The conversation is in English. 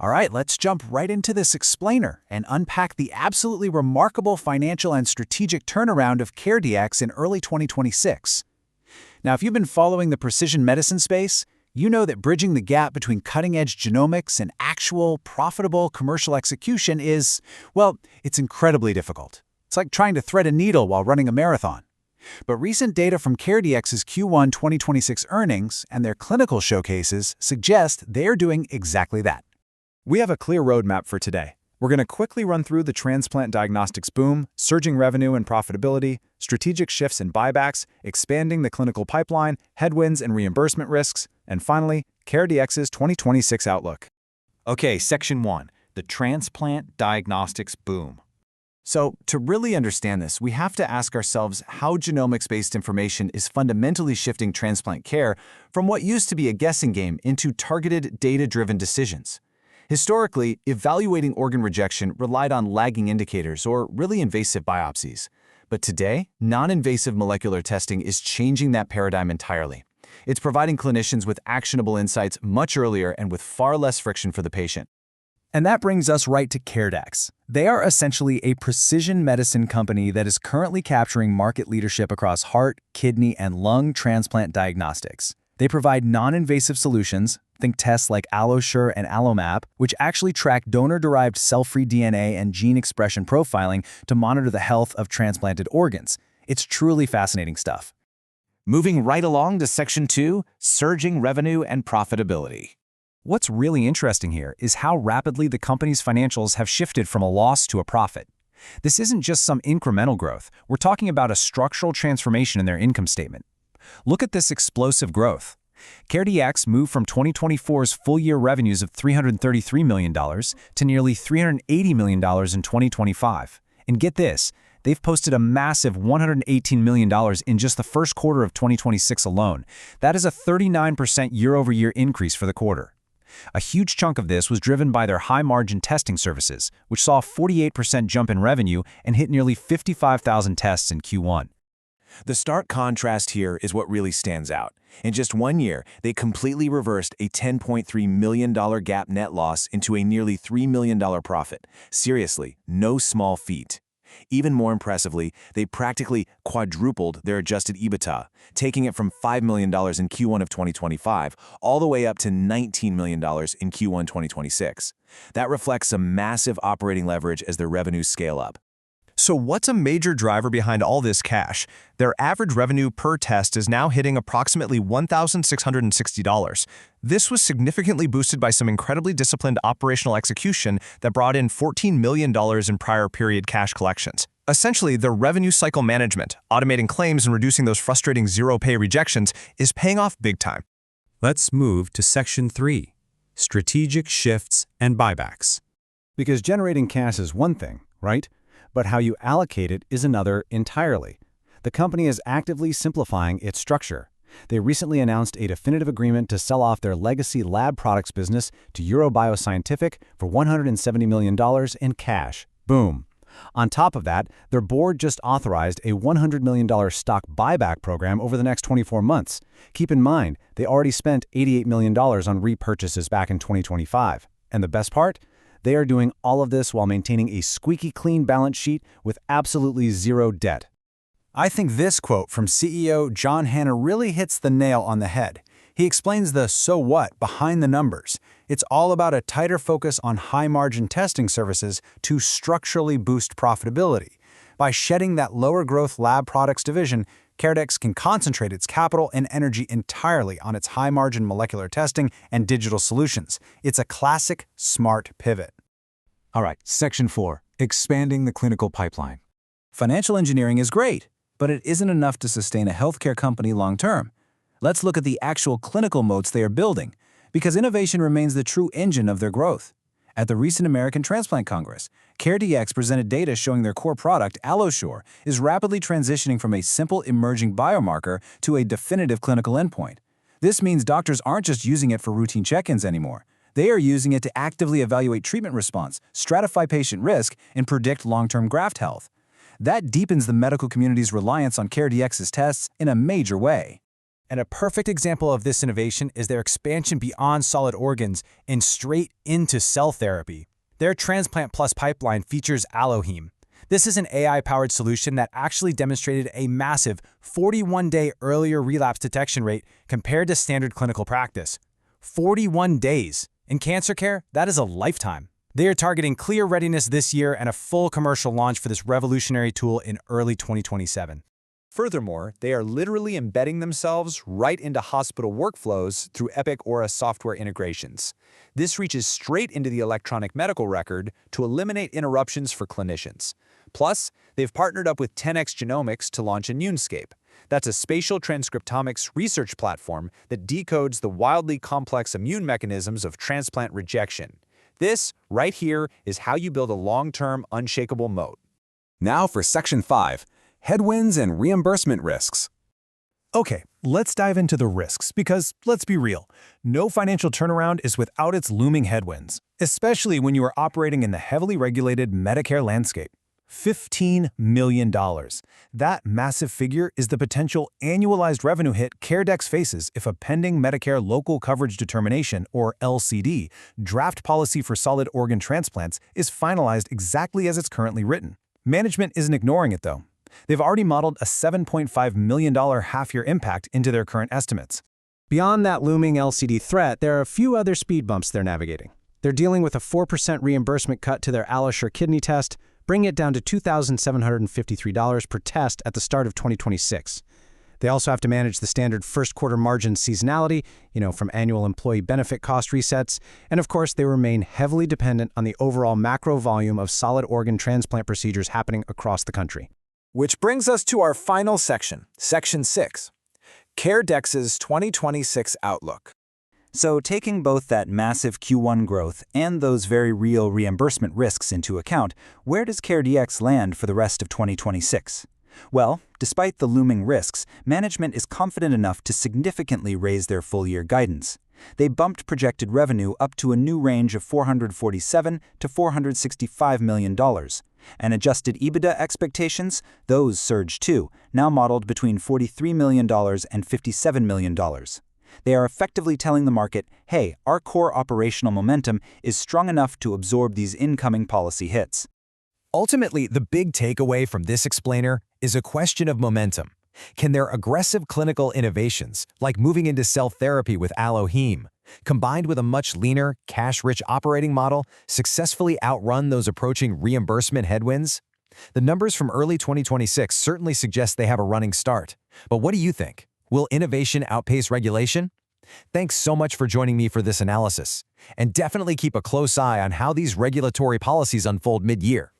All right, let's jump right into this explainer and unpack the absolutely remarkable financial and strategic turnaround of CareDx in early 2026. Now, if you've been following the precision medicine space, you know that bridging the gap between cutting-edge genomics and actual, profitable commercial execution is, well, it's incredibly difficult. It's like trying to thread a needle while running a marathon. But recent data from CareDx's Q1 2026 earnings and their clinical showcases suggest they're doing exactly that. We have a clear roadmap for today. We're going to quickly run through the transplant diagnostics boom, surging revenue and profitability, strategic shifts in buybacks, expanding the clinical pipeline, headwinds and reimbursement risks, and finally, CareDx's 2026 outlook. Okay, Section 1, the transplant diagnostics boom. So, to really understand this, we have to ask ourselves how genomics-based information is fundamentally shifting transplant care from what used to be a guessing game into targeted, data-driven decisions. Historically, evaluating organ rejection relied on lagging indicators or really invasive biopsies. But today, non-invasive molecular testing is changing that paradigm entirely. It's providing clinicians with actionable insights much earlier and with far less friction for the patient. And that brings us right to CareDx. They are essentially a precision medicine company that is currently capturing market leadership across heart, kidney, and lung transplant diagnostics. They provide non-invasive solutions, think tests like AlloSure and AlloMap, which actually track donor-derived cell-free DNA and gene expression profiling to monitor the health of transplanted organs. It's truly fascinating stuff. Moving right along to Section 2, surging revenue and profitability. What's really interesting here is how rapidly the company's financials have shifted from a loss to a profit. This isn't just some incremental growth. We're talking about a structural transformation in their income statement. Look at this explosive growth. CareDx moved from 2024's full-year revenues of $333 million to nearly $380 million in 2025. And get this, they've posted a massive $118 million in just the first quarter of 2026 alone. That is a 39% year-over-year increase for the quarter. A huge chunk of this was driven by their high-margin testing services, which saw a 48% jump in revenue and hit nearly 55,000 tests in Q1. The stark contrast here is what really stands out. In just 1 year, they completely reversed a $10.3 million GAAP net loss into a nearly $3 million profit. Seriously, no small feat. Even more impressively, they practically quadrupled their adjusted EBITDA, taking it from $5 million in Q1 of 2025 all the way up to $19 million in Q1 2026. That reflects some massive operating leverage as their revenues scale up. So what's a major driver behind all this cash? Their average revenue per test is now hitting approximately $1,660. This was significantly boosted by some incredibly disciplined operational execution that brought in $14 million in prior period cash collections. Essentially, their revenue cycle management, automating claims and reducing those frustrating zero-pay rejections, is paying off big time. Let's move to Section 3, strategic shifts and buybacks. Because generating cash is one thing, right? But how you allocate it is another entirely. The company is actively simplifying its structure. They recently announced a definitive agreement to sell off their legacy lab products business to Biotech for $170 million in cash. Boom. On top of that, their board just authorized a $100 million stock buyback program over the next 24 months. Keep in mind, they already spent $88 million on repurchases back in 2025. And the best part? They are doing all of this while maintaining a squeaky clean balance sheet with absolutely zero debt. I think this quote from CEO John Hanna really hits the nail on the head. He explains the so what behind the numbers. It's all about a tighter focus on high-margin testing services to structurally boost profitability. By shedding that lower-growth lab products division, CareDx can concentrate its capital and energy entirely on its high-margin molecular testing and digital solutions. It's a classic, smart pivot. All right, Section 4, expanding the clinical pipeline. Financial engineering is great, but it isn't enough to sustain a healthcare company long-term. Let's look at the actual clinical moats they are building, because innovation remains the true engine of their growth. At the recent American Transplant Congress, CareDx presented data showing their core product, AlloSure, is rapidly transitioning from a simple emerging biomarker to a definitive clinical endpoint. This means doctors aren't just using it for routine check-ins anymore. They are using it to actively evaluate treatment response, stratify patient risk, and predict long-term graft health. That deepens the medical community's reliance on CareDx's tests in a major way. And a perfect example of this innovation is their expansion beyond solid organs and straight into cell therapy. Their Transplant Plus pipeline features AlloHeme. This is an AI-powered solution that actually demonstrated a massive 41-day earlier relapse detection rate compared to standard clinical practice. 41 days. In cancer care, that is a lifetime. They are targeting clear readiness this year and a full commercial launch for this revolutionary tool in early 2027. Furthermore, they are literally embedding themselves right into hospital workflows through Epic Aura software integrations. This reaches straight into the electronic medical record to eliminate interruptions for clinicians. Plus, they've partnered up with 10x Genomics to launch Immunescape. That's a spatial transcriptomics research platform that decodes the wildly complex immune mechanisms of transplant rejection. This, right here, is how you build a long-term, unshakable moat. Now for Section 5. Headwinds and reimbursement risks. Okay, let's dive into the risks because, let's be real, no financial turnaround is without its looming headwinds, especially when you are operating in the heavily regulated Medicare landscape. $15 million. That massive figure is the potential annualized revenue hit CareDx faces if a pending Medicare Local Coverage Determination, or LCD, draft policy for solid organ transplants is finalized exactly as it's currently written. Management isn't ignoring it, though. They've already modeled a $7.5 million half-year impact into their current estimates. Beyond that looming LCD threat, there are a few other speed bumps they're navigating. They're dealing with a 4% reimbursement cut to their AlloSure kidney test, bringing it down to $2,753 per test at the start of 2026. They also have to manage the standard first-quarter margin seasonality, from annual employee benefit cost resets, and of course, they remain heavily dependent on the overall macro volume of solid organ transplant procedures happening across the country. Which brings us to our final section, Section 6, CareDx's 2026 Outlook. So taking both that massive Q1 growth and those very real reimbursement risks into account, where does CareDx land for the rest of 2026? Well, despite the looming risks, management is confident enough to significantly raise their full-year guidance. They bumped projected revenue up to a new range of $447 to $465 million. And adjusted EBITDA expectations, those surged too, now modeled between $43 million and $57 million. They are effectively telling the market, hey, our core operational momentum is strong enough to absorb these incoming policy hits. Ultimately, the big takeaway from this explainer is a question of momentum. Can their aggressive clinical innovations, like moving into cell therapy with AlloHeme, combined with a much leaner, cash-rich operating model, successfully outrun those approaching reimbursement headwinds? The numbers from early 2026 certainly suggest they have a running start. But what do you think? Will innovation outpace regulation? Thanks so much for joining me for this analysis. And definitely keep a close eye on how these regulatory policies unfold mid-year.